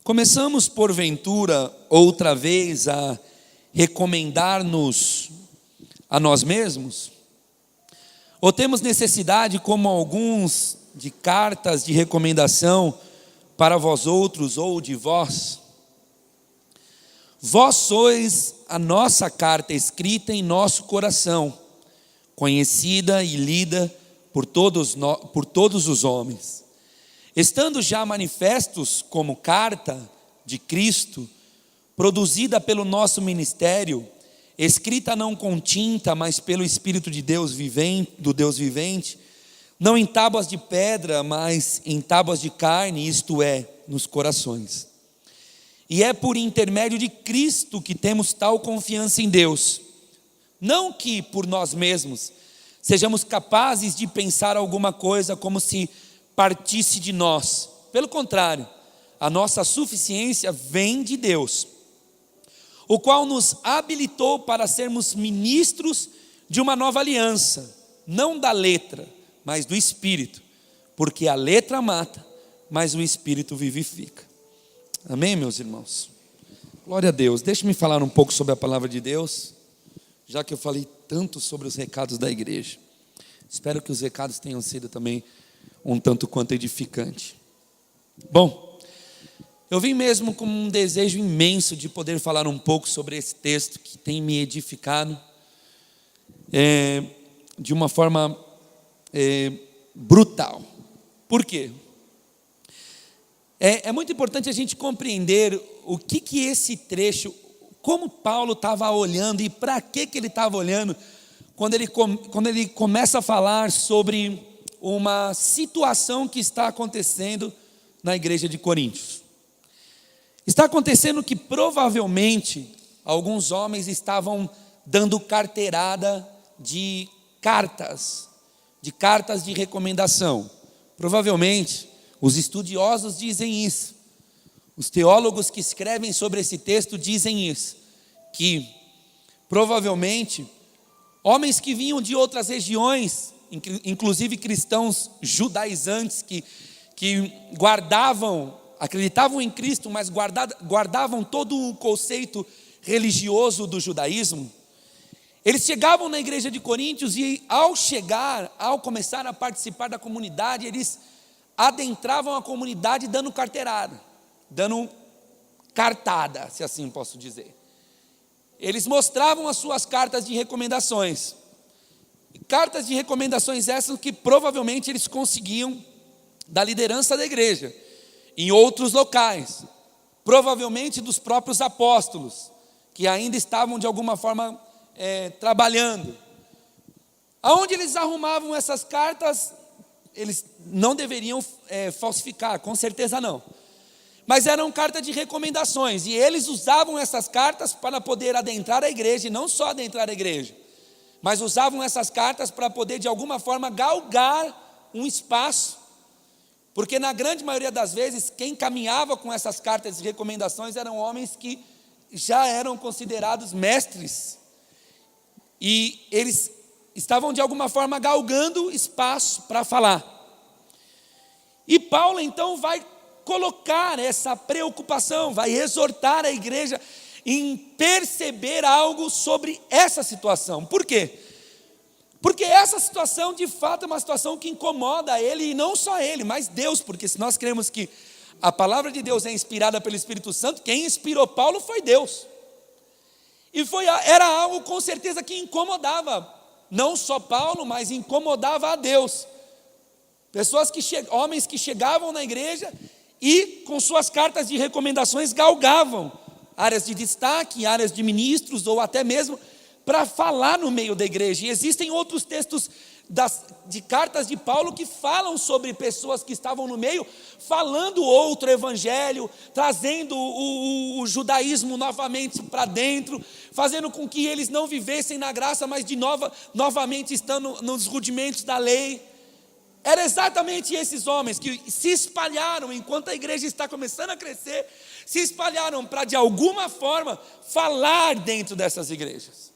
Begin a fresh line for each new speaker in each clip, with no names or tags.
Começamos, porventura, outra vez a recomendar-nos a nós mesmos? Ou temos necessidade, como alguns, de cartas de recomendação para vós outros ou de vós? Vós sois a nossa carta escrita em nosso coração, conhecida e lida por todos os homens, estando já manifestos como carta de Cristo, produzida pelo nosso ministério, escrita não com tinta, mas pelo Espírito de Deus vivente, do Deus vivente, não em tábuas de pedra, mas em tábuas de carne, isto é, nos corações. E é por intermédio de Cristo que temos tal confiança em Deus, não que por nós mesmos sejamos capazes de pensar alguma coisa como se partisse de nós. Pelo contrário, a nossa suficiência vem de Deus, o qual nos habilitou para sermos ministros de uma nova aliança, não da letra, mas do Espírito, porque a letra mata, mas o Espírito vivifica. Amém, meus irmãos? Glória a Deus. Deixe-me falar um pouco sobre a palavra de Deus, já que eu falei tanto sobre os recados da igreja. Espero que os recados tenham sido também um tanto quanto edificante. Bom, eu vim mesmo com um desejo imenso de poder falar um pouco sobre esse texto que tem me edificado de uma forma brutal. Por quê? É muito importante a gente compreender o que esse trecho, como Paulo estava olhando e para que ele estava olhando, quando ele começa a falar sobre uma situação que está acontecendo na igreja de Coríntios. Está acontecendo que provavelmente alguns homens estavam dando carteirada de cartas de recomendação. Provavelmente, os estudiosos dizem isso, os teólogos que escrevem sobre esse texto dizem isso, que provavelmente homens que vinham de outras regiões, inclusive cristãos judaizantes que acreditavam em Cristo, mas guardavam todo o conceito religioso do judaísmo. Eles chegavam na igreja de Coríntios e ao começar a participar da comunidade, eles adentravam a comunidade dando carteirada, dando cartada, se assim posso dizer. Eles mostravam as suas cartas de recomendações. Cartas de recomendações essas que provavelmente eles conseguiam da liderança da igreja, em outros locais, provavelmente dos próprios apóstolos, que ainda estavam de alguma forma trabalhando. Aonde eles arrumavam essas cartas, eles não deveriam falsificar, com certeza não. Mas eram cartas de recomendações, e eles usavam essas cartas para poder adentrar a igreja, e não só adentrar a igreja, mas usavam essas cartas para poder de alguma forma galgar um espaço, porque na grande maioria das vezes, quem caminhava com essas cartas de recomendações eram homens que já eram considerados mestres, e eles estavam de alguma forma galgando espaço para falar. E Paulo então vai colocar essa preocupação, vai exortar a igreja em perceber algo sobre essa situação. Por quê? Porque essa situação de fato é uma situação que incomoda ele, e não só ele, mas Deus, porque se nós cremos que a palavra de Deus é inspirada pelo Espírito Santo, quem inspirou Paulo foi Deus. E era algo com certeza que incomodava, não só Paulo, mas incomodava a Deus. Homens que chegavam na igreja e com suas cartas de recomendações galgavam áreas de destaque, áreas de ministros, ou até mesmo para falar no meio da igreja. E existem outros textos de cartas de Paulo que falam sobre pessoas que estavam no meio, falando outro evangelho, trazendo o judaísmo novamente para dentro, fazendo com que eles não vivessem na graça, mas novamente estando nos rudimentos da lei. Eram exatamente esses homens que se espalharam, enquanto a igreja está começando a crescer, se espalharam para de alguma forma falar dentro dessas igrejas.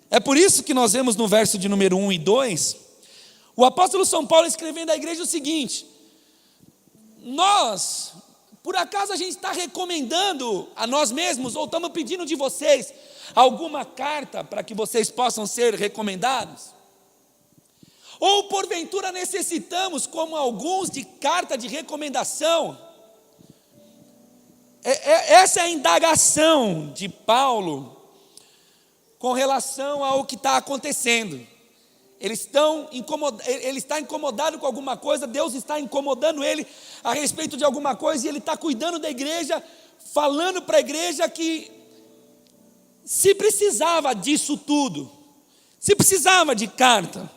É por isso que nós vemos no verso de número 1 e 2, o apóstolo São Paulo escrevendo à igreja o seguinte: nós Por acaso a gente está recomendando a nós mesmos, ou estamos pedindo de vocês alguma carta para que vocês possam ser recomendados? Ou porventura necessitamos, como alguns, de carta de recomendação? Essa é a indagação de Paulo com relação ao que está acontecendo. Ele está incomodado com alguma coisa, Deus está incomodando ele a respeito de alguma coisa, e ele está cuidando da igreja, falando para a igreja que se precisava disso tudo, se precisava de carta,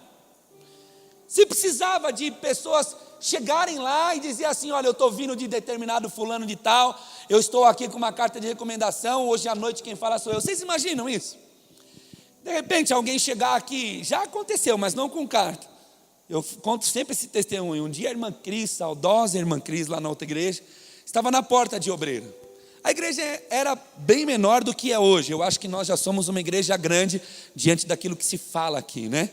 se precisava de pessoas chegarem lá e dizer assim: olha, eu estou vindo de determinado fulano de tal, eu estou aqui com uma carta de recomendação, hoje à noite quem fala sou eu. Vocês imaginam isso? De repente alguém chegar aqui, já aconteceu, mas não com carta. Eu conto sempre esse testemunho. Um dia a irmã Cris, saudosa irmã Cris, lá na outra igreja, estava na porta de Obreira. A igreja era bem menor do que é hoje. Eu acho que nós já somos uma igreja grande diante daquilo que se fala aqui, né?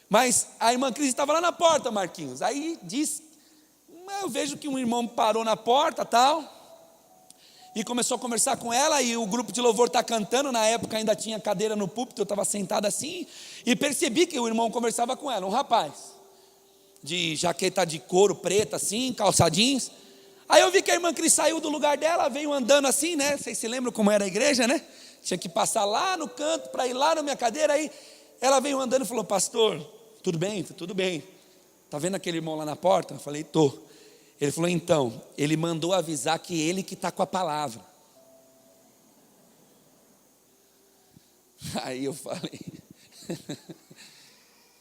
Mas a irmã Cris estava lá na porta, Marquinhos. Aí diz, eu vejo que um irmão parou na porta, tal, e começou a conversar com ela, e o grupo de louvor está cantando. Na época ainda tinha cadeira no púlpito, eu estava sentado assim, e percebi que o irmão conversava com ela, um rapaz, de jaqueta de couro preta assim, calça jeans. Aí eu vi que a irmã Cris saiu do lugar dela, veio andando assim, né? Vocês se lembram como era a igreja, né? Tinha que passar lá no canto para ir lá na minha cadeira. Aí ela veio andando e falou: pastor, tudo bem? Tudo bem. Está vendo aquele irmão lá na porta? Eu falei: tô. Ele falou: então, ele mandou avisar que ele que está com a palavra. Aí eu falei,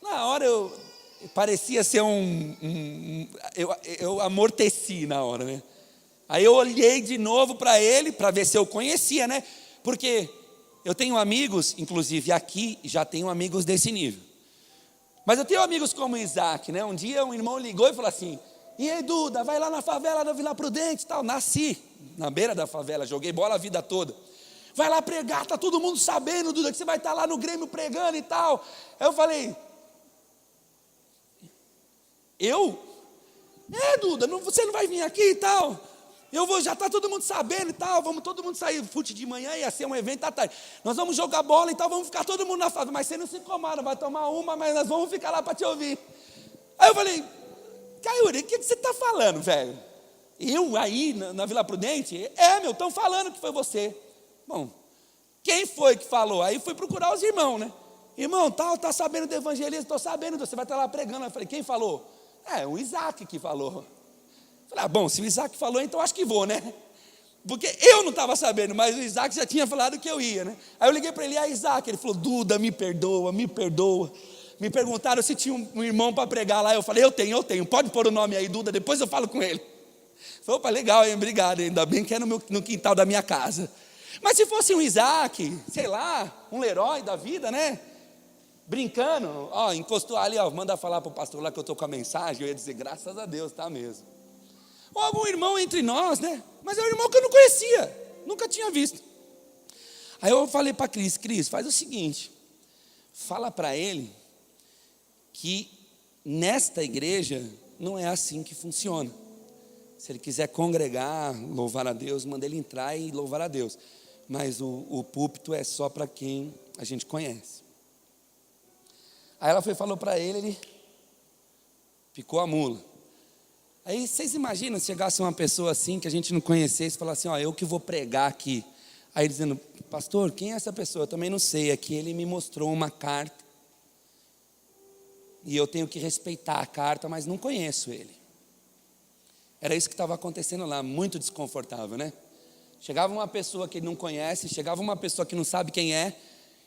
na hora parecia ser eu amorteci na hora, né? Aí eu olhei de novo para ele, para ver se eu conhecia, né? Porque eu tenho amigos, inclusive aqui, já tenho amigos desse nível. Mas eu tenho amigos como Isaac, né? Um dia um irmão ligou e falou assim: e aí, Duda, vai lá na favela da Vila Prudente e tal. Nasci na beira da favela, joguei bola a vida toda. Vai lá pregar, está todo mundo sabendo, Duda, que você vai estar lá no Grêmio pregando e tal. Aí eu falei: eu? Duda, você não vai vir aqui e tal. Eu vou, já está todo mundo sabendo e tal. Vamos todo mundo sair, fute de manhã, ia ser um evento à tarde. Nós vamos jogar bola e tal, vamos ficar todo mundo na favela. Mas você não se incomoda, vai tomar uma, mas nós vamos ficar lá para te ouvir. Aí eu falei: Caiuri, o que você está falando, velho? Eu aí na Vila Prudente? Estão falando que foi você. Bom, quem foi que falou? Aí fui procurar os irmãos, né? Irmão, tá sabendo do evangelismo? Estou sabendo, você vai estar lá pregando. Eu falei: quem falou? O Isaac que falou. Eu falei: bom, se o Isaac falou, então acho que vou, né? Porque eu não estava sabendo, mas o Isaac já tinha falado que eu ia, né? Aí eu liguei para ele: Isaac. Ele falou: Duda, me perdoa, me perdoa. Me perguntaram se tinha um irmão para pregar lá. Eu falei: eu tenho, pode pôr o nome aí, Duda, depois eu falo com ele. Falei: opa, legal, hein? Obrigado, ainda bem que é no quintal da minha casa. Mas se fosse um Isaac, sei lá, um Lerói da vida, né? Brincando, encostou ali, manda falar para o pastor lá que eu estou com a mensagem. Eu ia dizer: graças a Deus, tá mesmo. Ou algum irmão entre nós, né? Mas é um irmão que eu não conhecia, nunca tinha visto. Aí eu falei para Cris, faz o seguinte, fala para ele que nesta igreja não é assim que funciona. Se ele quiser congregar, louvar a Deus, manda ele entrar e louvar a Deus. Mas o púlpito é só para quem a gente conhece. Aí ela falou para ele picou a mula. Aí vocês imaginam se chegasse uma pessoa assim, que a gente não conhecesse, e falasse assim: eu que vou pregar aqui. Aí dizendo: pastor, quem é essa pessoa? Eu também não sei, é que ele me mostrou uma carta. E eu tenho que respeitar a carta, mas não conheço ele. Era isso que estava acontecendo lá, muito desconfortável, né? Chegava uma pessoa que ele não conhece, chegava uma pessoa que não sabe quem é,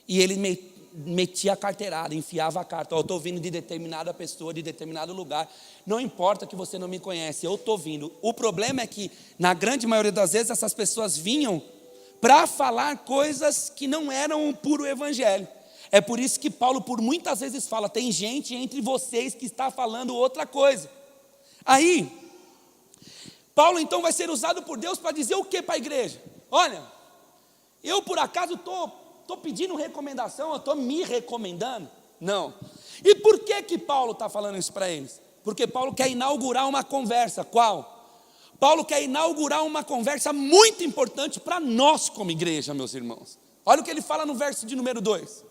e ele metia a carteirada, enfiava a carta: eu estou vindo de determinada pessoa, de determinado lugar, não importa que você não me conhece, eu estou vindo. O problema é que, na grande maioria das vezes, essas pessoas vinham para falar coisas que não eram o puro evangelho. É por isso que Paulo por muitas vezes fala: tem gente entre vocês que está falando outra coisa. Aí, Paulo então vai ser usado por Deus para dizer o que para a igreja? Olha, eu por acaso estou pedindo recomendação, eu estou me recomendando? Não. E por que Paulo está falando isso para eles? Porque Paulo quer inaugurar uma conversa. Qual? Paulo quer inaugurar uma conversa muito importante para nós como igreja, meus irmãos. Olha o que ele fala no verso de número 2.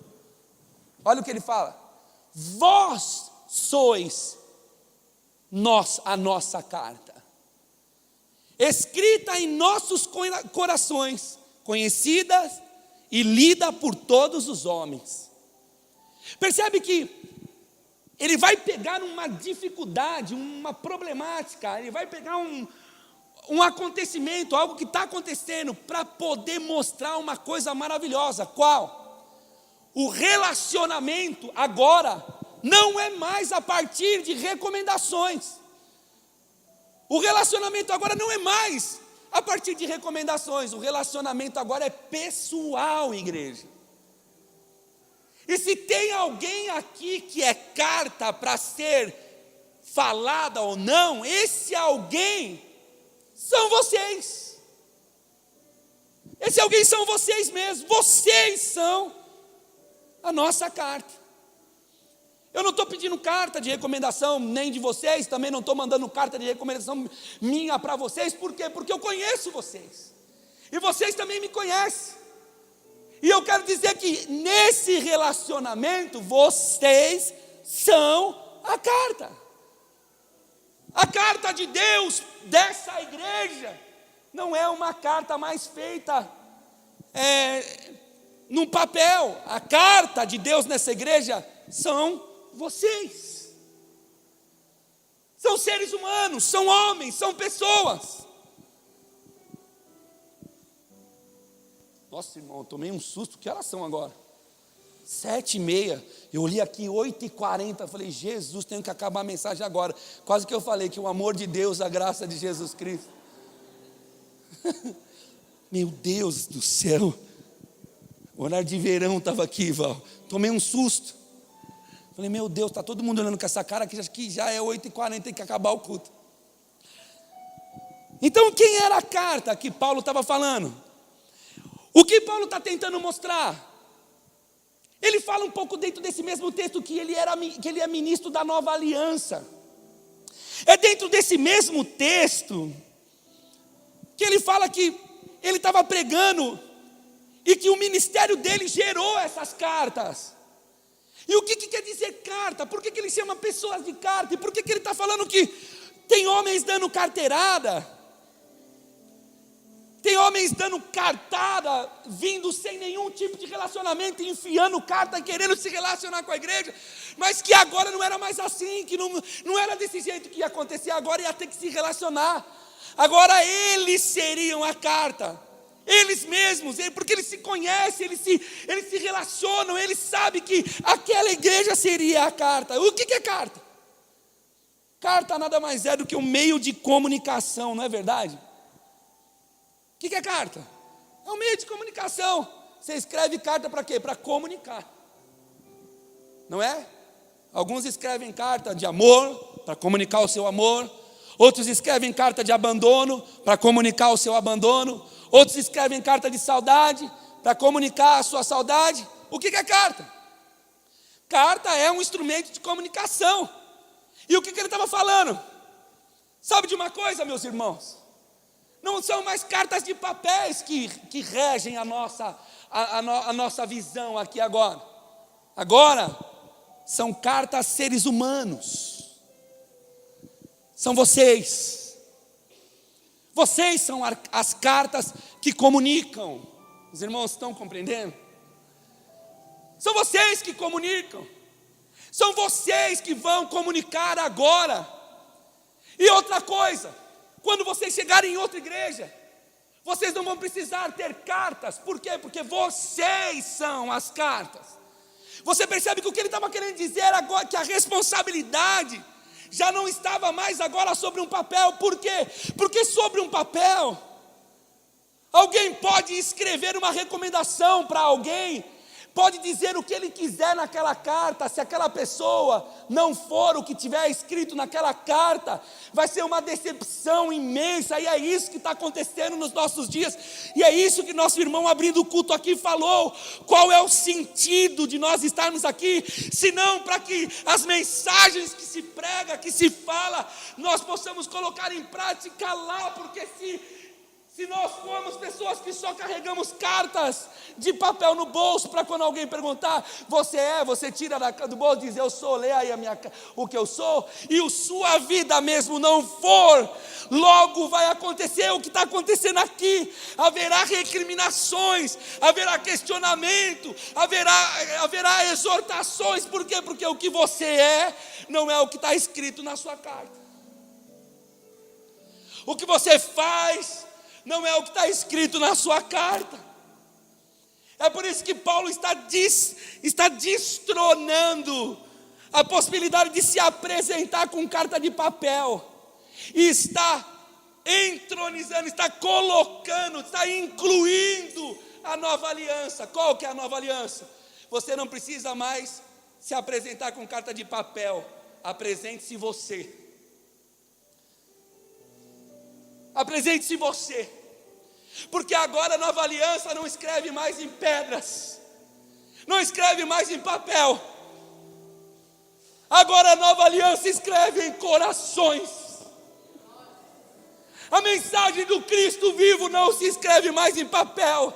Olha o que ele fala. Vós sois a nossa carta, escrita em nossos corações, conhecida e lida por todos os homens. Percebe que ele vai pegar uma dificuldade, uma problemática, ele vai pegar um acontecimento, algo que está acontecendo, para poder mostrar uma coisa maravilhosa. Qual? O relacionamento agora não é mais a partir de recomendações. O relacionamento agora não é mais a partir de recomendações. O relacionamento agora é pessoal, igreja. E se tem alguém aqui que é carta para ser falada ou não, esse alguém são vocês. Esse alguém são vocês mesmos. Vocês são a nossa carta. Eu não estou pedindo carta de recomendação nem de vocês, também não estou mandando carta de recomendação minha para vocês. Por quê? Porque eu conheço vocês. E vocês também me conhecem. E eu quero dizer que nesse relacionamento, vocês são a carta. A carta de Deus dessa igreja não é uma carta mais feita num papel. A carta de Deus nessa igreja são vocês. São seres humanos, são homens, são pessoas. Nossa, irmão, eu tomei um susto. Que horas são agora? 7h30. Eu olhei aqui 8h40. Falei, Jesus, tenho que acabar a mensagem agora. Quase que eu falei que o amor de Deus, a graça de Jesus Cristo. Meu Deus do céu. O horário de verão estava aqui, Val. Tomei um susto. Falei, meu Deus, está todo mundo olhando com essa cara que já é 8h40, tem que acabar o culto. Então, quem era a carta que Paulo estava falando? O que Paulo está tentando mostrar? Ele fala um pouco dentro desse mesmo texto que ele é ministro da nova aliança. É dentro desse mesmo texto que ele fala que ele estava pregando e que o ministério dele gerou essas cartas. E o que quer dizer carta? Por que ele chama pessoas de carta? E por que ele está falando que tem homens dando carteirada? Tem homens dando cartada, vindo sem nenhum tipo de relacionamento, enfiando carta, querendo se relacionar com a igreja, mas que agora não era mais assim, que não era desse jeito que ia acontecer, agora ia ter que se relacionar. Agora eles seriam a carta, eles mesmos, porque eles se conhecem, eles se relacionam, eles sabem que aquela igreja seria a carta. O que é carta? Carta nada mais é do que um meio de comunicação, não é verdade? O que é carta? É um meio de comunicação. Você escreve carta para quê? Para comunicar. Não é? Alguns escrevem carta de amor, para comunicar o seu amor. Outros escrevem carta de abandono, para comunicar o seu abandono. Outros escrevem carta de saudade, para comunicar a sua saudade. O que é carta? Carta é um instrumento de comunicação. E o que ele estava falando? Sabe de uma coisa, meus irmãos? Não são mais cartas de papéis que regem a nossa visão aqui agora. Agora, são cartas seres humanos. São vocês. Vocês são as cartas que comunicam. Os irmãos estão compreendendo? São vocês que comunicam. São vocês que vão comunicar agora. E outra coisa, quando vocês chegarem em outra igreja, vocês não vão precisar ter cartas. Por quê? Porque vocês são as cartas. Você percebe que o que ele estava querendo dizer agora, que a responsabilidade já não estava mais agora sobre um papel. Por quê? Porque sobre um papel, alguém pode escrever uma recomendação para alguém, pode dizer o que ele quiser naquela carta, se aquela pessoa não for o que tiver escrito naquela carta, vai ser uma decepção imensa, e é isso que está acontecendo nos nossos dias, e é isso que nosso irmão abrindo o culto aqui falou. Qual é o sentido de nós estarmos aqui, senão para que as mensagens que se prega, que se fala, nós possamos colocar em prática lá, porque se nós formos pessoas que só carregamos cartas de papel no bolso, para quando alguém perguntar, você tira do bolso e diz, eu sou, lê aí o que eu sou, e a sua vida mesmo não for, logo vai acontecer o que está acontecendo aqui, haverá recriminações, haverá questionamento, haverá exortações. Por quê? Porque o que você não é o que está escrito na sua carta, o que você faz não é o que está escrito na sua carta. É por isso que Paulo está destronando a possibilidade de se apresentar com carta de papel, e está entronizando, está colocando, está incluindo a nova aliança. Qual que é a nova aliança? Você não precisa mais se apresentar com carta de papel, apresente-se você. Apresente-se você, porque agora a nova aliança não escreve mais em pedras, não escreve mais em papel, agora a nova aliança escreve em corações. A mensagem do Cristo vivo não se escreve mais em papel,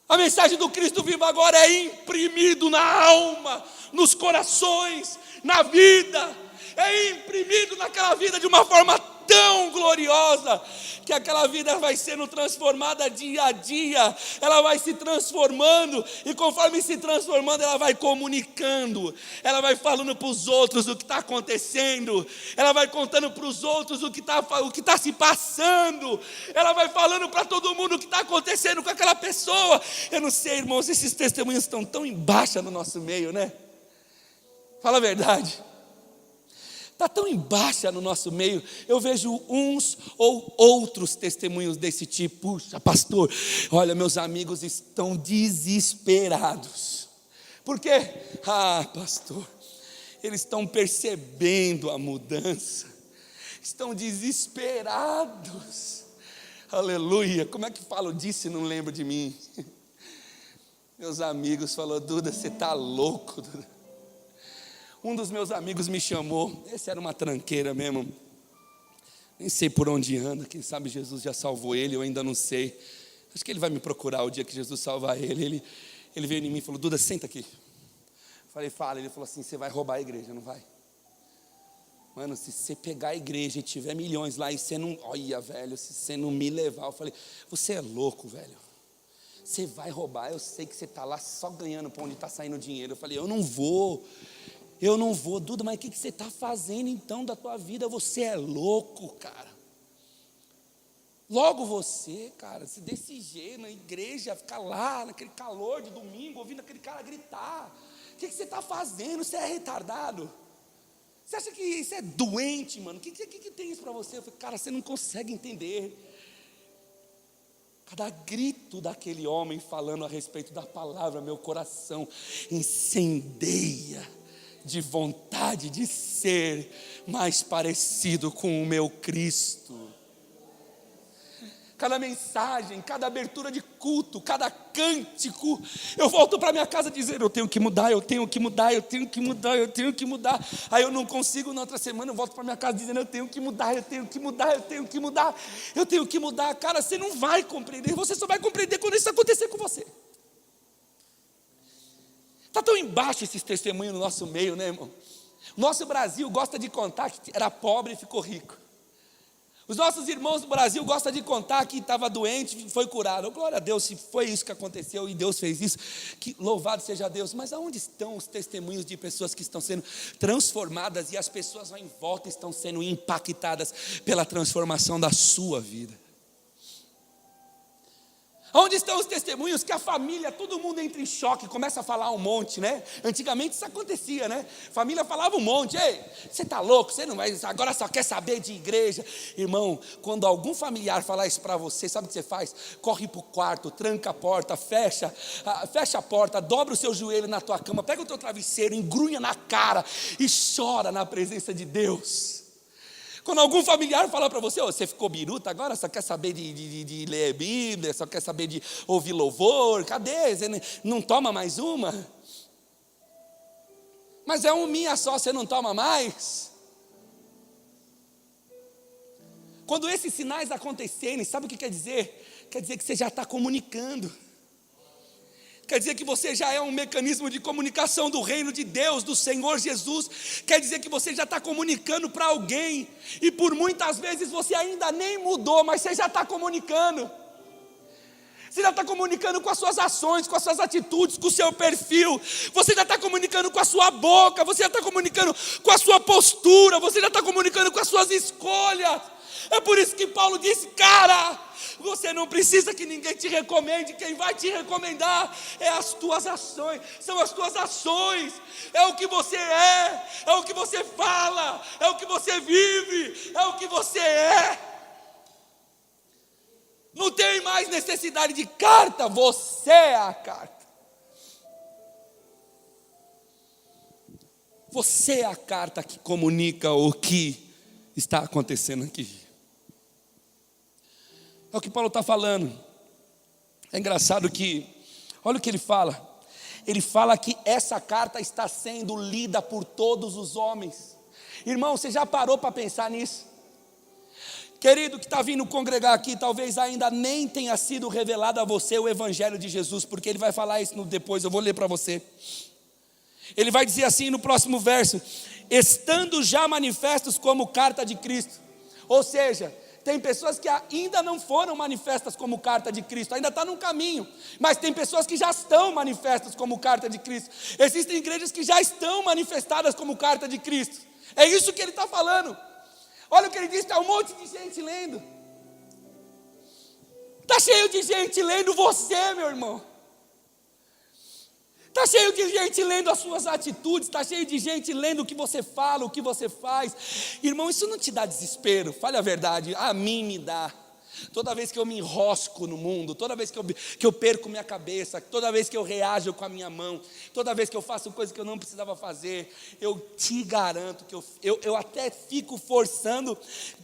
a mensagem do Cristo vivo agora é imprimido na alma, nos corações, na vida, é imprimido naquela vida de uma forma tão gloriosa, que aquela vida vai sendo transformada dia a dia, ela vai se transformando, e conforme se transformando, ela vai comunicando, ela vai falando para os outros o que está acontecendo, ela vai contando para os outros o que está se passando, ela vai falando para todo mundo o que está acontecendo com aquela pessoa. Eu não sei, irmãos, esses testemunhos estão tão embaixo no nosso meio, né? Fala a verdade. Está tão em baixa no nosso meio. Eu vejo uns ou outros testemunhos desse tipo. Puxa, pastor, olha, meus amigos estão desesperados. Por quê? Pastor, eles estão percebendo a mudança, estão desesperados. Aleluia. Como é que falo disso e não lembro de mim? Meus amigos falaram, Duda, você está louco, Duda. Um dos meus amigos me chamou, esse era uma tranqueira mesmo, nem sei por onde anda, quem sabe Jesus já salvou ele, eu ainda não sei, acho que ele vai me procurar o dia que Jesus salvar ele veio em mim e falou, Duda, senta aqui. Eu falei, fala. Ele falou assim, você vai roubar a igreja, não vai? Mano, se você pegar a igreja e tiver milhões lá e você não, olha velho, se você não me levar, eu falei, você é louco, velho, você vai roubar, eu sei que você está lá só ganhando para onde está saindo dinheiro. Eu falei, eu não vou, Duda, mas o que você está fazendo então da tua vida? Você é louco, cara. Logo você, cara, se desse jeito na igreja, ficar lá naquele calor de domingo, ouvindo aquele cara gritar. O que você está fazendo? Você é retardado? Você acha que isso é doente, mano? O que tem isso para você? Eu falei, cara, você não consegue entender. Cada grito daquele homem falando a respeito da palavra, meu coração incendeia de vontade de ser mais parecido com o meu Cristo. Cada mensagem, cada abertura de culto, cada cântico, eu volto para minha casa dizendo, eu tenho que mudar, eu tenho que mudar, eu tenho que mudar, eu tenho que mudar. Aí eu não consigo, na outra semana eu volto para minha casa dizendo, eu tenho que mudar, eu tenho que mudar, eu tenho que mudar, eu tenho que mudar. Cara, você não vai compreender, você só vai compreender quando isso acontecer com você. Está tão embaixo esses testemunhos no nosso meio, né, irmão? O nosso Brasil gosta de contar que era pobre e ficou rico. Os nossos irmãos do Brasil gostam de contar que estava doente e foi curado. Glória a Deus, se foi isso que aconteceu e Deus fez isso, que louvado seja Deus. Mas aonde estão os testemunhos de pessoas que estão sendo transformadas e as pessoas lá em volta estão sendo impactadas pela transformação da sua vida? Onde estão os testemunhos que a família, todo mundo entra em choque, começa a falar um monte, né? Antigamente isso acontecia, né? Família falava um monte. Ei, você está louco? Você não vai, agora só quer saber de igreja. Irmão, quando algum familiar falar isso para você, sabe o que você faz? Corre para o quarto, tranca a porta, fecha a porta, dobra o seu joelho na tua cama, pega o teu travesseiro, engrunha na cara e chora na presença de Deus. Quando algum familiar fala para você, você ficou biruta agora, só quer saber de ler Bíblia, só quer saber de ouvir louvor, cadê? Você não toma mais uma? Mas é uma minha só, você não toma mais? Quando esses sinais acontecerem, sabe o que quer dizer? Quer dizer que você já está comunicando. Quer dizer que você já é um mecanismo de comunicação do reino de Deus, do Senhor Jesus. Quer dizer que você já está comunicando para alguém. E por muitas vezes você ainda nem mudou, mas você já está comunicando. Você já está comunicando com as suas ações, com as suas atitudes, com o seu perfil. Você já está comunicando com a sua boca. Você já está comunicando com a sua postura. Você já está comunicando com as suas escolhas. É por isso que Paulo disse, cara, você não precisa que ninguém te recomende. Quem vai te recomendar é as tuas ações. São as tuas ações. É o que você é o que você fala, é o que você vive, é o que você é. Não tem mais necessidade de carta, você é a carta. Você é a carta que comunica o que está acontecendo aqui. É o que Paulo está falando. É engraçado que, olha o que ele fala. Ele fala que essa carta está sendo lida por todos os homens. Irmão, você já parou para pensar nisso? Querido que está vindo congregar aqui, talvez ainda nem tenha sido revelado a você o Evangelho de Jesus, porque ele vai falar isso depois, eu vou ler para você. Ele vai dizer assim no próximo verso: estando já manifestos como carta de Cristo. Ou seja, tem pessoas que ainda não foram manifestas como carta de Cristo, ainda está no caminho, mas tem pessoas que já estão manifestas como carta de Cristo. Existem igrejas que já estão manifestadas como carta de Cristo. É isso que ele está falando. Olha o que ele diz, está um monte de gente lendo. Está cheio de gente lendo você, meu irmão. Está cheio de gente lendo as suas atitudes, está cheio de gente lendo o que você fala, o que você faz. Irmão, isso não te dá desespero? Fale a verdade, a mim me dá. Toda vez que eu me enrosco no mundo, toda vez que eu perco minha cabeça, toda vez que eu reajo com a minha mão, toda vez que eu faço coisa que eu não precisava fazer, eu te garanto que eu até fico forçando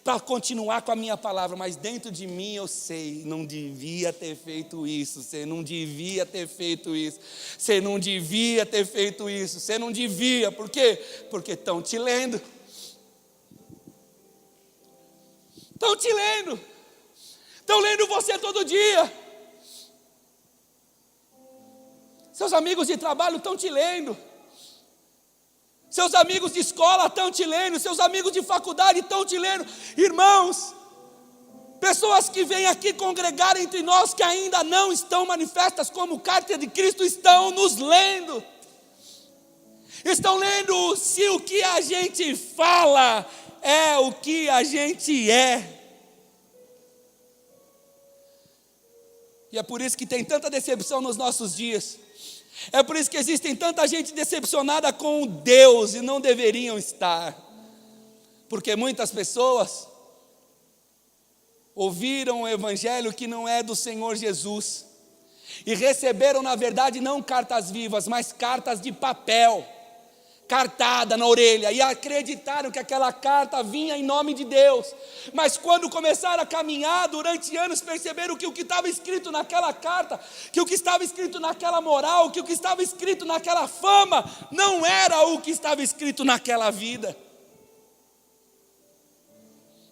para continuar com a minha palavra, mas dentro de mim eu sei, não devia ter feito isso, você não devia ter feito isso, você não devia ter feito isso, você não devia, por quê? Porque estão te lendo. Estão te lendo. Estão lendo você todo dia. Seus amigos de trabalho estão te lendo. Seus amigos de escola estão te lendo. Seus amigos de faculdade estão te lendo. Irmãos, pessoas que vêm aqui congregar entre nós, que ainda não estão manifestas como carta de Cristo, estão nos lendo. Estão lendo se o que a gente fala é o que a gente é. E é por isso que tem tanta decepção nos nossos dias. É por isso que existem tanta gente decepcionada com Deus e não deveriam estar. Porque muitas pessoas ouviram o evangelho que não é do Senhor Jesus. E receberam, na verdade, não cartas vivas, mas cartas de papel, cartada na orelha, e acreditaram que aquela carta vinha em nome de Deus. Mas quando começaram a caminhar durante anos, perceberam que o que estava escrito naquela carta, que o que estava escrito naquela moral, que o que estava escrito naquela fama, não era o que estava escrito naquela vida.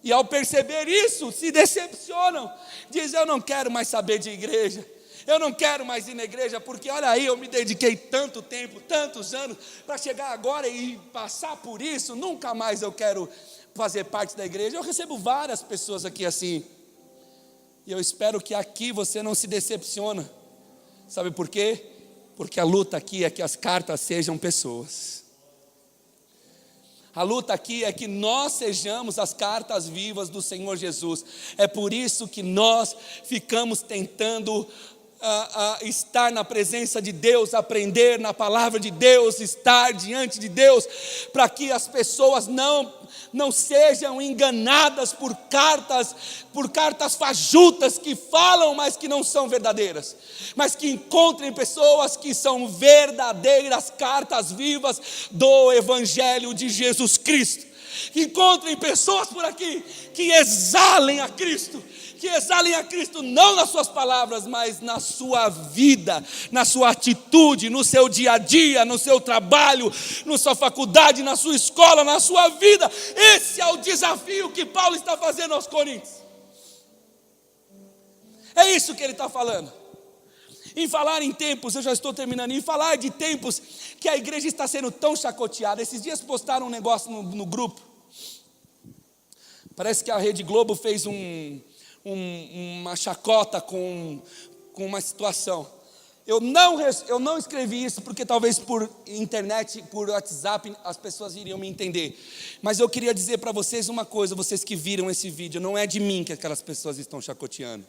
E ao perceber isso, se decepcionam, dizem: eu não quero mais saber de igreja, eu não quero mais ir na igreja, porque olha aí, eu me dediquei tanto tempo, tantos anos, para chegar agora e passar por isso, nunca mais eu quero fazer parte da igreja. Eu recebo várias pessoas aqui assim, e eu espero que aqui você não se decepciona. Sabe por quê? Porque a luta aqui é que as cartas sejam pessoas. A luta aqui é que nós sejamos as cartas vivas do Senhor Jesus. É por isso que nós ficamos tentando estar na presença de Deus, aprender na palavra de Deus, estar diante de Deus, para que as pessoas não sejam enganadas por cartas fajutas que falam, mas que não são verdadeiras, mas que encontrem pessoas que são verdadeiras cartas vivas do Evangelho de Jesus Cristo. Que encontrem pessoas por aqui que exalem a Cristo, não nas suas palavras, mas na sua vida, na sua atitude, no seu dia a dia, no seu trabalho, na sua faculdade, na sua escola, na sua vida. Esse é o desafio que Paulo está fazendo aos Coríntios. É isso que ele está falando. Em falar em tempos, eu já estou terminando, em falar de tempos que a igreja está sendo tão chacoteada. Esses dias postaram um negócio no grupo. Parece que a Rede Globo fez uma chacota com uma situação. Eu não escrevi isso porque talvez por internet, por WhatsApp, as pessoas iriam me entender. Mas eu queria dizer para vocês uma coisa, vocês que viram esse vídeo, não é de mim que aquelas pessoas estão chacoteando,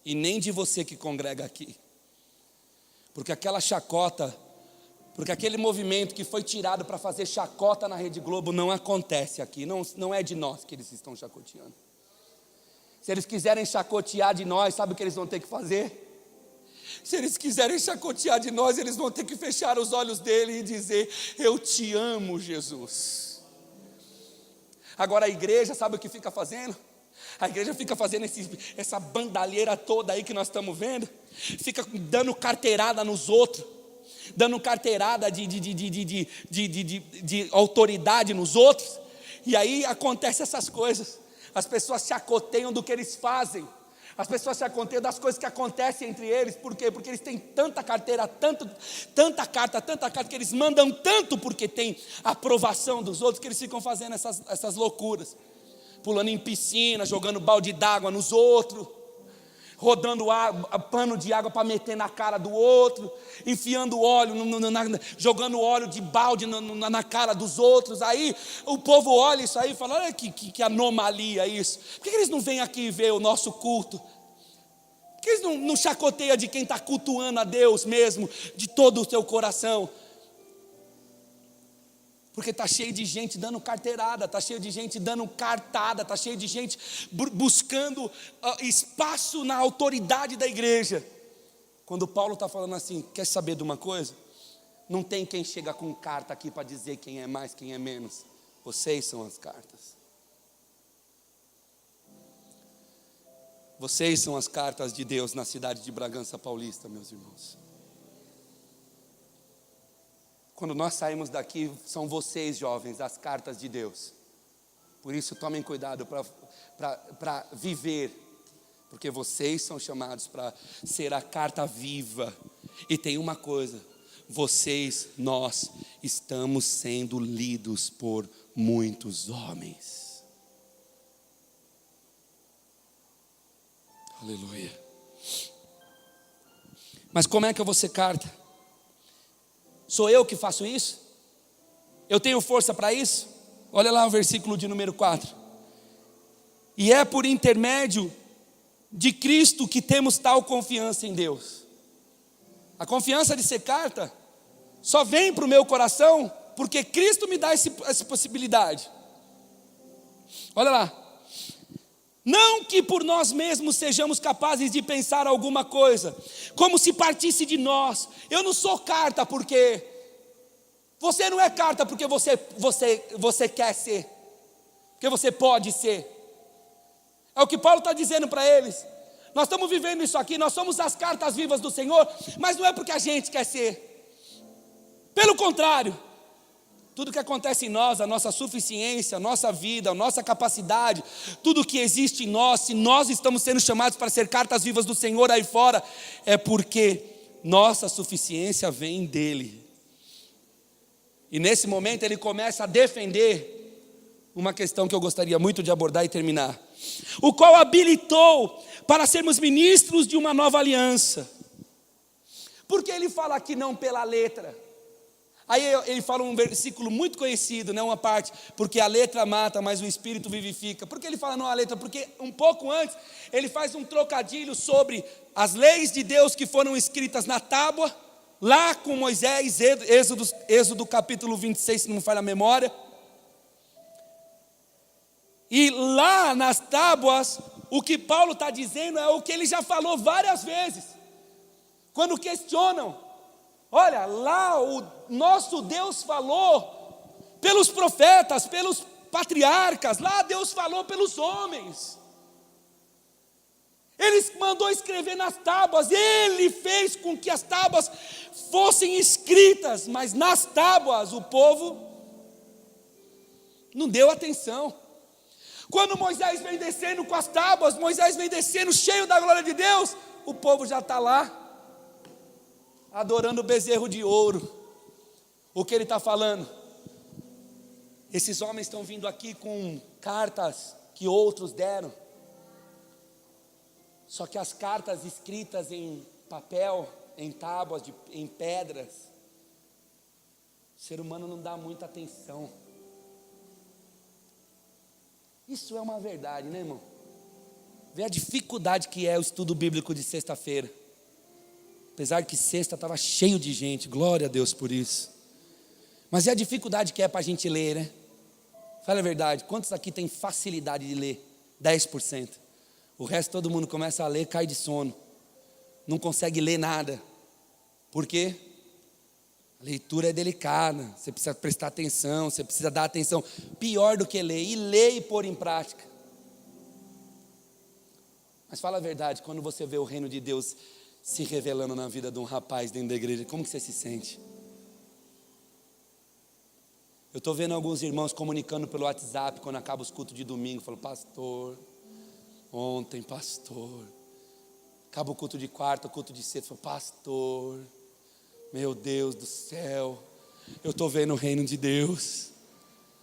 e nem de você que congrega aqui. Porque aquela chacota, porque aquele movimento que foi tirado para fazer chacota na Rede Globo não acontece aqui, não é de nós que eles estão chacoteando. Se eles quiserem chacotear de nós, sabe o que eles vão ter que fazer? Se eles quiserem chacotear de nós, eles vão ter que fechar os olhos dele e dizer: eu te amo, Jesus. Agora a igreja, sabe o que fica fazendo? A igreja fica fazendo essa bandalheira toda aí que nós estamos vendo, fica dando carteirada nos outros, dando carteirada de autoridade nos outros, e aí acontecem essas coisas. As pessoas chacoteiam do que eles fazem, as pessoas chacoteiam das coisas que acontecem entre eles. Por quê? Porque eles têm tanta carteira, tanta carta, que eles mandam tanto porque tem aprovação dos outros, que eles ficam fazendo essas loucuras, pulando em piscina, jogando balde d'água nos outros, rodando pano de água para meter na cara do outro, enfiando óleo, jogando óleo de balde na cara dos outros. Aí o povo olha isso aí e fala: olha que anomalia isso. Por que eles não vêm aqui ver o nosso culto? Por que eles não chacoteiam de quem está cultuando a Deus mesmo, de todo o seu coração? Porque está cheio de gente dando carteirada, está cheio de gente dando cartada, está cheio de gente buscando espaço na autoridade da igreja. Quando Paulo está falando assim, quer saber de uma coisa? Não tem quem chega com carta aqui para dizer quem é mais, quem é menos. Vocês são as cartas. Vocês são as cartas de Deus na cidade de Bragança Paulista, meus irmãos. Quando nós saímos daqui, são vocês, jovens, as cartas de Deus. Por isso, tomem cuidado para viver, porque vocês são chamados para ser a carta viva. E tem uma coisa: nós estamos sendo lidos por muitos homens. Aleluia. Mas como é que eu vou ser carta? Sou eu que faço isso? Eu tenho força para isso? Olha lá o versículo de número 4. E é por intermédio de Cristo que temos tal confiança em Deus. A confiança de ser carta só vem para o meu coração porque Cristo me dá essa possibilidade. Olha lá. Não que por nós mesmos sejamos capazes de pensar alguma coisa, como se partisse de nós. Eu não sou carta porque... Você não é carta porque você quer ser, porque você pode ser. É o que Paulo está dizendo para eles. Nós estamos vivendo isso aqui, nós somos as cartas vivas do Senhor, mas não é porque a gente quer ser. Pelo contrário, tudo que acontece em nós, a nossa suficiência, a nossa vida, a nossa capacidade, tudo que existe em nós, se nós estamos sendo chamados para ser cartas vivas do Senhor aí fora, é porque nossa suficiência vem dEle. E nesse momento ele começa a defender uma questão que eu gostaria muito de abordar e terminar. O qual habilitou para sermos ministros de uma nova aliança. Por que ele fala aqui não pela letra? Aí ele fala um versículo muito conhecido, né, uma parte, porque a letra mata, mas o Espírito vivifica. Por que ele fala não a letra? Porque um pouco antes, ele faz um trocadilho sobre as leis de Deus que foram escritas na tábua, lá com Moisés, Êxodo capítulo 26, se não me falha a memória. E lá nas tábuas, o que Paulo está dizendo é o que ele já falou várias vezes. Quando questionam, olha, lá o nosso Deus falou pelos profetas, pelos patriarcas, lá Deus falou pelos homens. Ele mandou escrever nas tábuas, ele fez com que as tábuas fossem escritas, mas nas tábuas o povo não deu atenção. Quando Moisés vem descendo com as tábuas, Moisés vem descendo cheio da glória de Deus, o povo já está lá, adorando o bezerro de ouro. O que ele está falando? Esses homens estão vindo aqui com cartas que outros deram. Só que as cartas escritas em papel, em tábuas, em pedras, o ser humano não dá muita atenção. Isso é uma verdade, né, irmão? Vê a dificuldade que é o estudo bíblico de sexta-feira. Apesar que sexta estava cheio de gente, glória a Deus por isso. Mas é a dificuldade que é para a gente ler, né? Fala a verdade, quantos aqui tem facilidade de ler? 10%. O resto todo mundo começa a ler, cai de sono. Não consegue ler nada. Por quê? A leitura é delicada, você precisa prestar atenção, você precisa dar atenção. Pior do que ler, e ler e pôr em prática. Mas fala a verdade, quando você vê o reino de Deus se revelando na vida de um rapaz dentro da igreja, como que você se sente? Eu estou vendo alguns irmãos comunicando pelo WhatsApp, quando acaba os cultos de domingo, falam, pastor, ontem, pastor, acaba o culto de quarta, o culto de sexta, falo, pastor, meu Deus do céu, eu estou vendo o reino de Deus,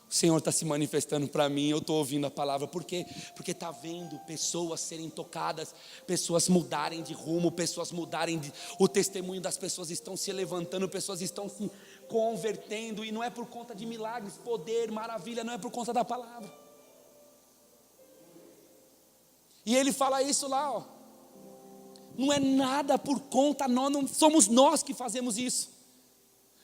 o Senhor está se manifestando para mim, eu estou ouvindo a palavra. Por quê? Porque está vendo pessoas serem tocadas, pessoas mudarem de rumo, pessoas mudarem, o testemunho das pessoas estão se levantando, pessoas estão se convertendo, e não é por conta de milagres, poder, maravilha, não é por conta da palavra. E ele fala isso lá, ó. Não é nada por conta, não somos nós que fazemos isso.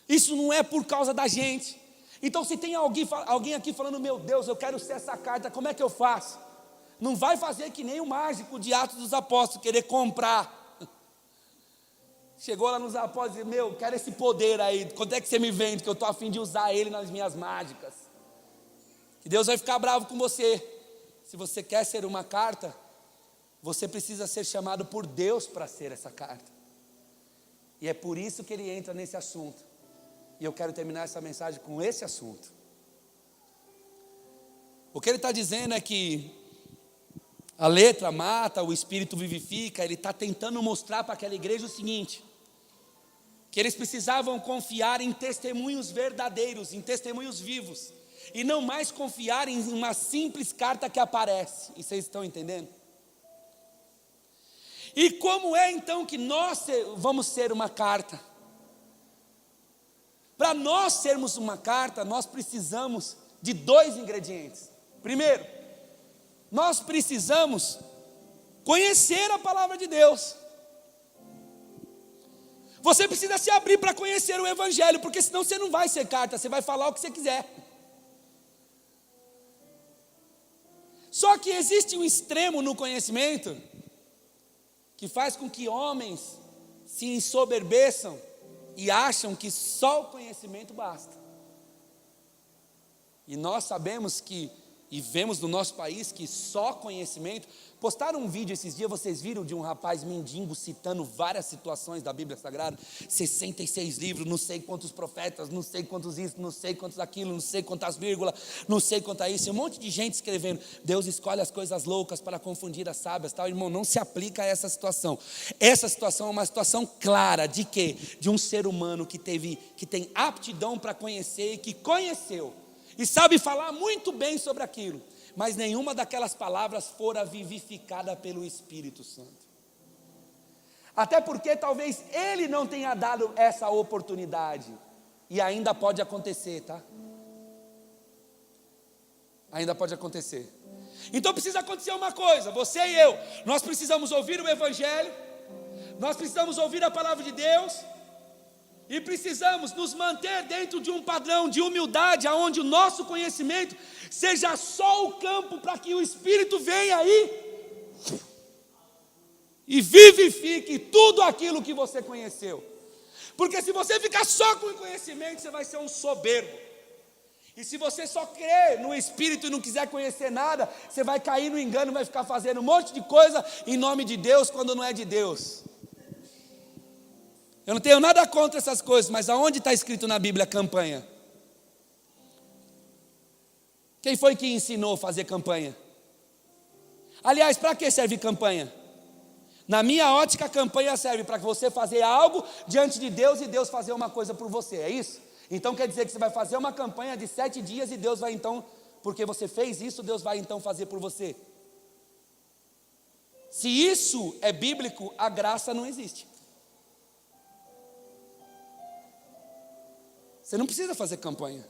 Isso não é por causa da gente. Então se tem alguém aqui falando, meu Deus, eu quero ser essa carta, como é que eu faço? Não vai fazer que nem o mágico de Atos dos Apóstolos, querer comprar. Chegou lá nos apóstolos e disse, meu, quero esse poder aí, quanto é que você me vende, que eu estou a fim de usar ele nas minhas mágicas. Que Deus vai ficar bravo com você. Se você quer ser uma carta, você precisa ser chamado por Deus para ser essa carta. E é por isso que ele entra nesse assunto. E eu quero terminar essa mensagem com esse assunto. O que ele está dizendo é que a letra mata, o Espírito vivifica. Ele está tentando mostrar para aquela igreja o seguinte, que eles precisavam confiar em testemunhos verdadeiros, em testemunhos vivos, e não mais confiar em uma simples carta que aparece. E vocês estão entendendo? E como é então que nós vamos ser uma carta? Para nós sermos uma carta, nós precisamos de 2 ingredientes. Primeiro, nós precisamos conhecer a palavra de Deus. Você precisa se abrir para conhecer o Evangelho, porque senão você não vai ser carta, você vai falar o que você quiser. Só que existe um extremo no conhecimento que faz com que homens se ensoberbeçam e acham que só o conhecimento basta. E nós sabemos que, e vemos no nosso país, que só conhecimento. Postaram um vídeo esses dias, vocês viram, de um rapaz mendigo citando várias situações da Bíblia Sagrada, 66 livros, não sei quantos profetas, não sei quantos isso, não sei quantos aquilo, não sei quantas vírgulas, não sei quanto isso, e um monte de gente escrevendo, Deus escolhe as coisas loucas para confundir as sábias, tal. Irmão, não se aplica a essa situação. Essa situação é uma situação clara de quê? De um ser humano que tem aptidão para conhecer e que conheceu, e sabe falar muito bem sobre aquilo, mas nenhuma daquelas palavras fora vivificada pelo Espírito Santo. Até porque talvez ele não tenha dado essa oportunidade. E ainda pode acontecer, tá? Ainda pode acontecer. Então precisa acontecer uma coisa, você e eu, nós precisamos ouvir o Evangelho, nós precisamos ouvir a palavra de Deus, e precisamos nos manter dentro de um padrão de humildade, onde o nosso conhecimento seja só o campo para que o Espírito venha aí e vivifique tudo aquilo que você conheceu. Porque se você ficar só com o conhecimento, você vai ser um soberbo. E se você só crer no Espírito e não quiser conhecer nada, você vai cair no engano, vai ficar fazendo um monte de coisa em nome de Deus, quando não é de Deus. Eu não tenho nada contra essas coisas, mas aonde está escrito na Bíblia campanha? Quem foi que ensinou a fazer campanha? Aliás, para que serve campanha? Na minha ótica, a campanha serve para você fazer algo diante de Deus e Deus fazer uma coisa por você, é isso? Então quer dizer que você vai fazer uma campanha de 7 dias e Deus vai então, porque você fez isso, Deus vai então fazer por você. Se isso é bíblico, a graça não existe. Você não precisa fazer campanha,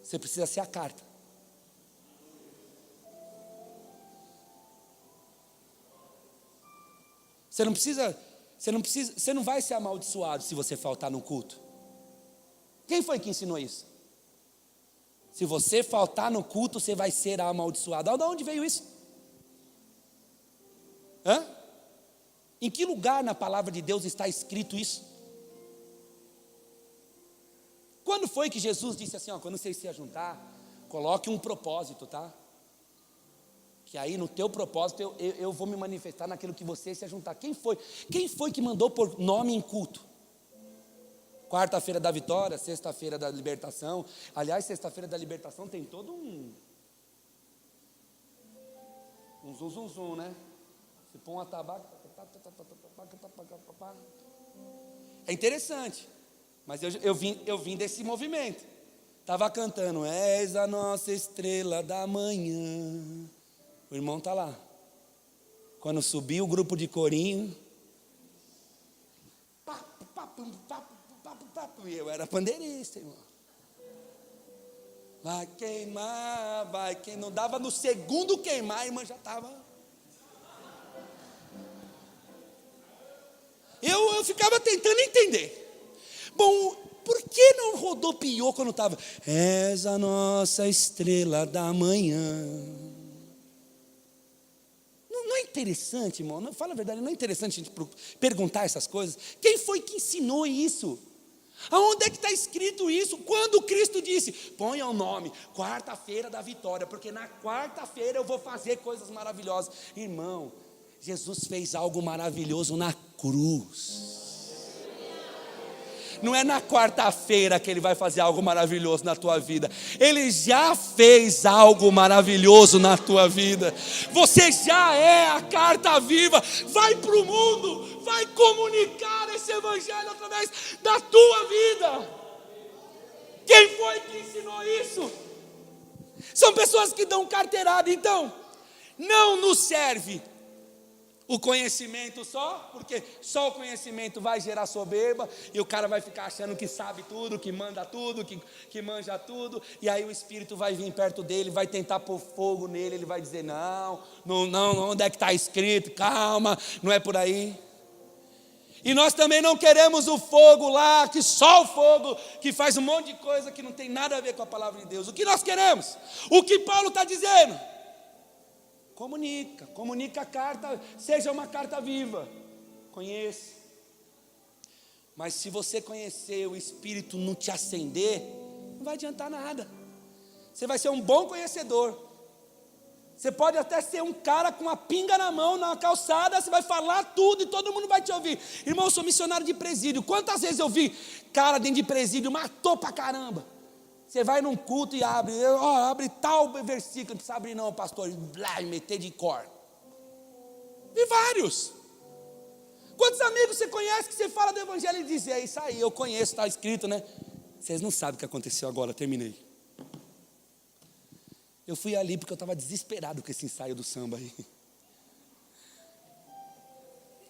você precisa ser a carta. Você não vai ser amaldiçoado se você faltar no culto. Quem foi que ensinou isso? Se você faltar no culto, você vai ser amaldiçoado. De onde veio isso? Hã? Em que lugar na palavra de Deus está escrito isso? Quando foi que Jesus disse assim, quando vocês se juntar, coloque um propósito, tá? Que aí no teu propósito eu vou me manifestar naquilo que você se juntar. Quem foi que mandou pôr nome em culto? Quarta-feira da vitória, sexta-feira da libertação. Aliás, sexta-feira da libertação tem todo um zum, né? Se põe uma tabaca. É interessante. Mas eu vim desse movimento. Estava cantando, és a nossa estrela da manhã. O irmão está lá. Quando subiu o grupo de corinho, e eu era pandeirista, irmão. Vai queimar, não dava no segundo queimar, a irmã já estava. Eu ficava tentando entender. Bom, por que não rodopiou quando estava? És a nossa estrela da manhã. Não é interessante, irmão? Não, fala a verdade, não é interessante a gente perguntar essas coisas? Quem foi que ensinou isso? Aonde é que está escrito isso? Quando Cristo disse, ponha o nome, quarta-feira da vitória, porque na quarta-feira eu vou fazer coisas maravilhosas. Irmão, Jesus fez algo maravilhoso na cruz. Não é na quarta-feira que Ele vai fazer algo maravilhoso na tua vida. Ele já fez algo maravilhoso na tua vida. Você já é a carta viva. Vai para o mundo, vai comunicar esse evangelho através da tua vida. Quem foi que ensinou isso? São pessoas que dão carteirada. Então, não nos serve o conhecimento só, porque só o conhecimento vai gerar soberba, e o cara vai ficar achando que sabe tudo, que manda tudo, que manja tudo, e aí o Espírito vai vir perto dele, vai tentar pôr fogo nele, ele vai dizer, não, onde é que está escrito, calma, não é por aí. E nós também não queremos o fogo lá, que só o fogo, que faz um monte de coisa que não tem nada a ver com a palavra de Deus. O que nós queremos? O que Paulo está dizendo? Comunica a carta, seja uma carta viva, conheça. Mas se você conhecer, o Espírito não te acender, não vai adiantar nada. Você vai ser um bom conhecedor. Você pode até ser um cara com uma pinga na mão, na calçada, você vai falar tudo e todo mundo vai te ouvir. Irmão, eu sou missionário de presídio. Quantas vezes eu vi cara dentro de presídio, matou pra caramba. Você vai num culto e abre tal versículo, não precisa abrir não, pastor, e meter de cor. E vários. Quantos amigos você conhece que você fala do evangelho e diz, é isso aí, eu conheço, está escrito, né? Vocês não sabem o que aconteceu agora, terminei. Eu fui ali porque eu estava desesperado com esse ensaio do samba aí.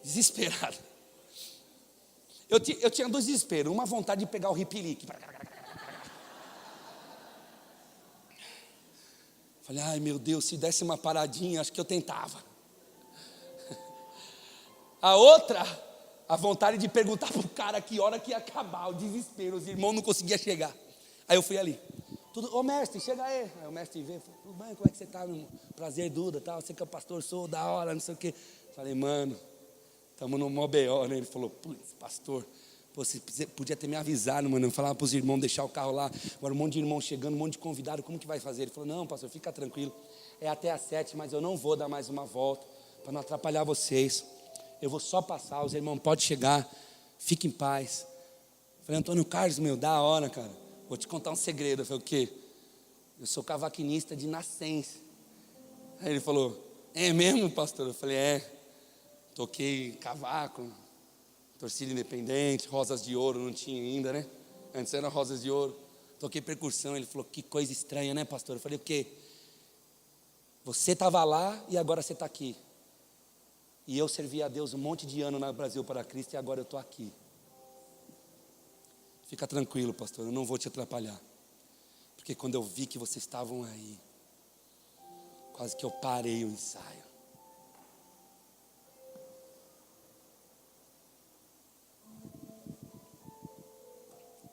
Desesperado. Eu tinha dois desesperos, uma vontade de pegar o ripilique. Falei, ai meu Deus, se desse uma paradinha, acho que eu tentava. A outra, a vontade de perguntar para o cara que hora que ia acabar, o desespero, os irmãos não conseguiam chegar. Aí eu fui ali, ô mestre, chega aí. Aí o mestre veio, falou, tudo bem, como é que você está, meu irmão? Prazer, Duda, tal, você que é o pastor, sou da hora, não sei o quê. Falei, mano, estamos no mó B.O., né? Ele falou, putz, pastor, você podia ter me avisado, mano. Eu falava para os irmãos deixar o carro lá, agora um monte de irmão chegando, um monte de convidado, como que vai fazer? Ele falou, não, pastor, fica tranquilo, é até às 7, mas eu não vou dar mais uma volta, para não atrapalhar vocês. Eu vou só passar, os irmãos podem chegar, fique em paz. Falei, Antônio Carlos, meu, da hora, cara. Vou te contar um segredo. Eu falei, o quê? Eu sou cavaquinista de nascença. Aí ele falou, é mesmo, pastor? Eu falei, é. Toquei cavaco, torcida independente, rosas de ouro, não tinha ainda, né? Antes era rosas de ouro. Toquei percussão. Ele falou, que coisa estranha, né, pastor? Eu falei, o quê? Você estava lá e agora você está aqui. E eu servi a Deus um monte de ano no Brasil para Cristo e agora eu estou aqui. Fica tranquilo, pastor, eu não vou te atrapalhar. Porque quando eu vi que vocês estavam aí, quase que eu parei o ensaio.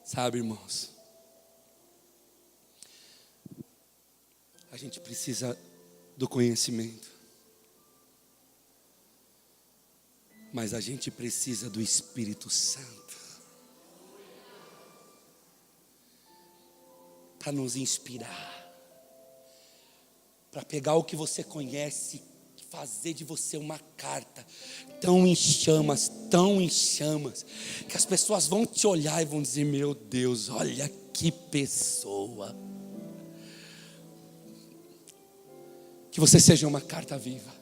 Sabe, irmãos, a gente precisa do conhecimento. Mas a gente precisa do Espírito Santo para nos inspirar, para pegar o que você conhece, fazer de você uma carta tão em chamas, que as pessoas vão te olhar e vão dizer, meu Deus, olha que pessoa. Que você seja uma carta viva.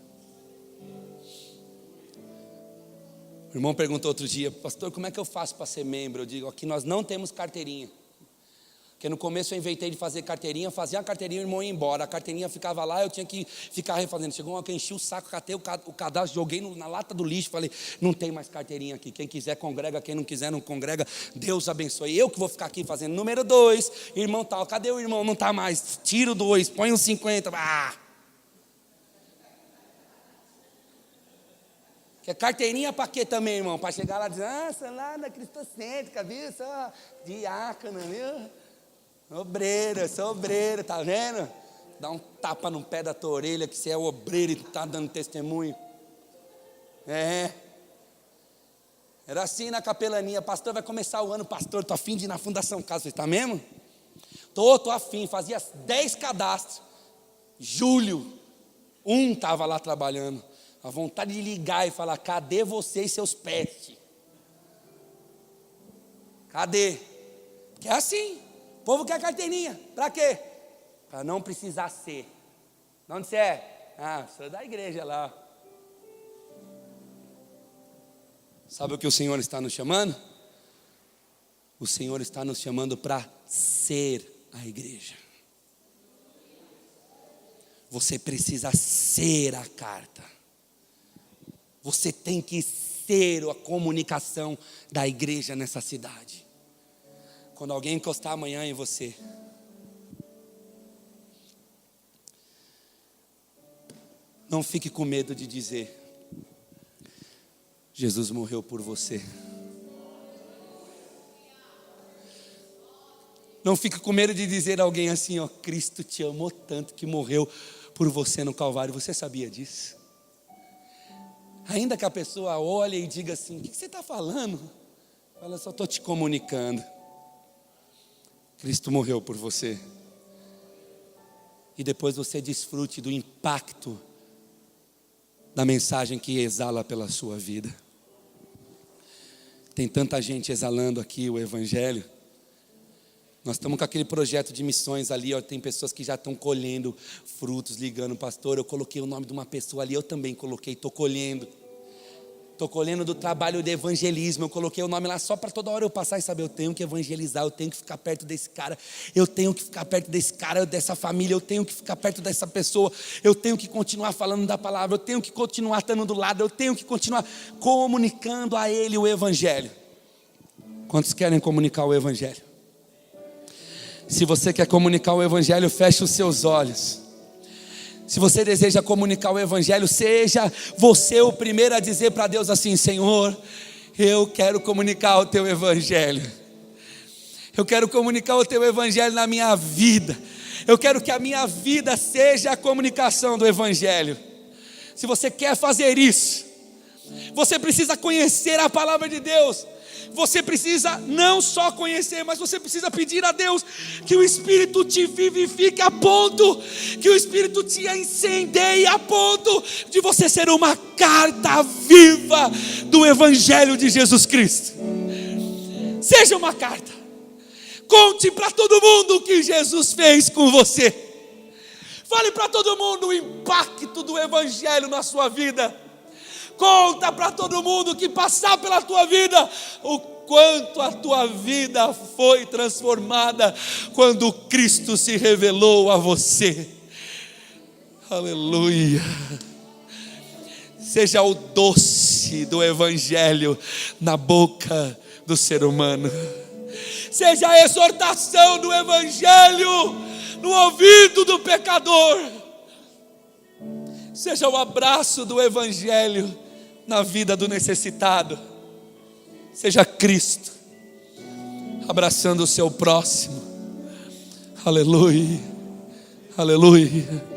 O irmão perguntou outro dia, pastor, como é que eu faço para ser membro? Eu digo, aqui nós não temos carteirinha. Porque no começo eu inventei de fazer carteirinha, fazia a carteirinha e o irmão ia embora. A carteirinha ficava lá, eu tinha que ficar refazendo. Chegou uma que enchi o saco, catei o cadastro, joguei na lata do lixo, falei, não tem mais carteirinha aqui. Quem quiser congrega, quem não quiser não congrega. Deus abençoe. Eu que vou ficar aqui fazendo número 2, irmão tal. Cadê o irmão? Não está mais. Tira o 2, põe o 50. Que é carteirinha para quê também, irmão? Para chegar lá e dizer, sou lá na cristocêntrica, viu? Sou diácono, viu? Sou obreiro, tá vendo? Dá um tapa no pé da tua orelha que você é obreiro e está dando testemunho. Era assim na capelania, pastor, vai começar o ano, pastor, estou afim de ir na Fundação Casa. Você está mesmo? Estou afim, fazia 10 cadastros. Julho, estava lá trabalhando. A vontade de ligar e falar, cadê você e seus pestes? Cadê? Porque é assim, o povo quer carteirinha, para quê? Para não precisar ser. De onde você é? Sou da igreja lá. Sabe o que o Senhor está nos chamando? O Senhor está nos chamando para ser a igreja. Você precisa ser a carta. Você tem que ser a comunicação da igreja nessa cidade. Quando alguém encostar amanhã em você, não fique com medo de dizer, Jesus morreu por você. Não fique com medo de dizer a alguém assim, Cristo te amou tanto que morreu por você no Calvário. Você sabia disso? Ainda que a pessoa olhe e diga assim, o que você está falando? Fala, só estou te comunicando. Cristo morreu por você. E depois você desfrute do impacto da mensagem que exala pela sua vida. Tem tanta gente exalando aqui o Evangelho. Nós estamos com aquele projeto de missões ali, tem pessoas que já estão colhendo frutos, ligando, pastor, eu coloquei o nome de uma pessoa ali, eu também coloquei, estou colhendo do trabalho de evangelismo, eu coloquei o nome lá só para toda hora eu passar e saber, eu tenho que evangelizar, eu tenho que ficar perto desse cara, eu tenho que ficar perto desse cara, dessa família, eu tenho que ficar perto dessa pessoa, eu tenho que continuar falando da palavra, eu tenho que continuar estando do lado, eu tenho que continuar comunicando a ele o Evangelho. Quantos querem comunicar o Evangelho? Se você quer comunicar o Evangelho, feche os seus olhos. Se você deseja comunicar o Evangelho, seja você o primeiro a dizer para Deus assim: Senhor, eu quero comunicar o Teu Evangelho. Eu quero comunicar o Teu Evangelho na minha vida. Eu quero que a minha vida seja a comunicação do Evangelho. Se você quer fazer isso, você precisa conhecer a palavra de Deus. Você precisa não só conhecer, mas você precisa pedir a Deus que o Espírito te vivifique a ponto, que o Espírito te incendeie a ponto de você ser uma carta viva do Evangelho de Jesus Cristo. Seja uma carta. Conte para todo mundo o que Jesus fez com você. Fale para todo mundo o impacto do Evangelho na sua vida. Conta para todo mundo que passar pela tua vida o quanto a tua vida foi transformada quando Cristo se revelou a você. Aleluia. Seja o doce do Evangelho na boca do ser humano. Seja a exortação do Evangelho no ouvido do pecador. Seja o abraço do Evangelho na vida do necessitado. Seja Cristo abraçando o seu próximo. Aleluia, aleluia.